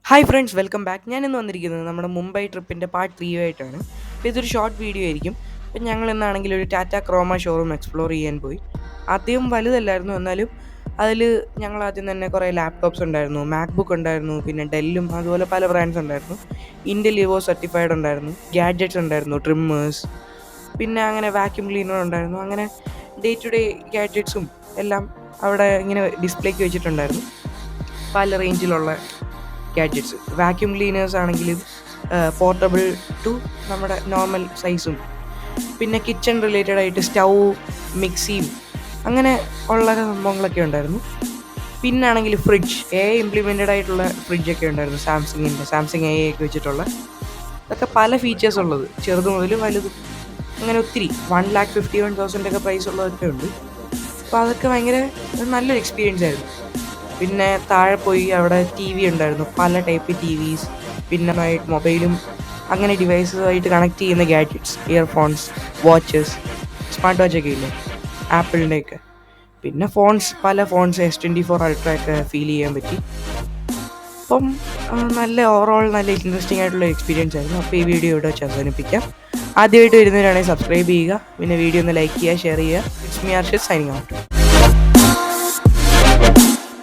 Hi friends, welcome back. ഞാനിന്ന് വന്നിരിക്കുന്നത് നമ്മുടെ മുംബൈ ട്രിപ്പിൻ്റെ പാർട്ട് 3 ആയിട്ടാണ്. അപ്പോൾ ഇതൊരു ഷോർട്ട് വീഡിയോ ആയിരിക്കും. അപ്പം ഞങ്ങൾ ഇന്നാണെങ്കിൽ ഒരു ടാറ്റ ക്രോമ ഷോറൂം എക്സ്പ്ലോർ ചെയ്യാൻ പോയി. അധികം വലുതല്ലായിരുന്നു, എന്നാലും അതിൽ ഞങ്ങൾ ആദ്യം തന്നെ കുറേ ലാപ്ടോപ്സ് ഉണ്ടായിരുന്നു, മാക്ബുക്ക് ഉണ്ടായിരുന്നു, പിന്നെ ഡെല്ലും അതുപോലെ പല ബ്രാൻഡ്സ് ഉണ്ടായിരുന്നു. ഇൻറ്റൽ ഇവോ സർട്ടിഫൈഡ് ഉണ്ടായിരുന്നു, ഗാഡ്ജറ്റ്സ് ഉണ്ടായിരുന്നു, ട്രിമ്മേഴ്സ്, പിന്നെ അങ്ങനെ വാക്യൂം ക്ലീനർ ഉണ്ടായിരുന്നു. അങ്ങനെ ഡേ ടു ഡേ ഗാഡ്ജറ്റ്സും എല്ലാം അവിടെ ഇങ്ങനെ ഡിസ്പ്ലേക്ക് വെച്ചിട്ടുണ്ടായിരുന്നു. പല റേഞ്ചിലുള്ള ഗാഡ്ജറ്റ്സ്, വാക്യൂം ക്ലീനേഴ്സ് ആണെങ്കിലും പോർട്ടബിൾ ടു നമ്മുടെ നോർമൽ സൈസും, പിന്നെ കിച്ചൺ റിലേറ്റഡ് ആയിട്ട് സ്റ്റൗ, മിക്സിയും അങ്ങനെ ഉള്ള സംഭവങ്ങളൊക്കെ ഉണ്ടായിരുന്നു. പിന്നാണെങ്കിൽ ഫ്രിഡ്ജ്, ഇംപ്ലിമെൻറ്റഡ് ആയിട്ടുള്ള ഫ്രിഡ്ജൊക്കെ ഉണ്ടായിരുന്നു. സാംസങ് ഒക്കെ വെച്ചിട്ടുള്ള, അതൊക്കെ പല ഫീച്ചേഴ്സ് ഉള്ളത്, ചെറുത് മുതൽ വലുതും അങ്ങനെ ഒത്തിരി 1,51,000 ഒക്കെ പ്രൈസ് ഉള്ളതൊക്കെ ഉണ്ട്. അപ്പോൾ അതൊക്കെ ഭയങ്കര നല്ലൊരു എക്സ്പീരിയൻസ് ആയിരുന്നു. പിന്നെ താഴെ പോയി അവിടെ ടി വി ഉണ്ടായിരുന്നു, പല ടൈപ്പ് ടി വിസ്, പിന്നെ മൊബൈലും അങ്ങനെ ഡിവൈസുമായിട്ട് കണക്ട് ചെയ്യുന്ന ഗാഡ്ജറ്റ്സ്, ഇയർഫോൺസ്, വാച്ചസ്, സ്മാർട്ട് വാച്ചൊക്കെ ഇല്ലേ ആപ്പിളിൻ്റെയൊക്കെ, പിന്നെ പല ഫോൺസ് S24 Ultra ഒക്കെ ഫീൽ ചെയ്യാൻ പറ്റി. അപ്പം നല്ല ഓവറോൾ നല്ല ഇൻട്രസ്റ്റിംഗ് ആയിട്ടുള്ള എക്സ്പീരിയൻസ് ആയിരുന്നു. അപ്പോൾ ഈ വീഡിയോ ഇവിടെ വെച്ച് അവസാനിപ്പിക്കാം. ആദ്യമായിട്ട് വരുന്നവരാണെങ്കിൽ സബ്സ്ക്രൈബ് ചെയ്യുക, പിന്നെ വീഡിയോ ഒന്ന് ലൈക്ക് ചെയ്യുക, ഷെയർ ചെയ്യുക. It's me Arshid signing out.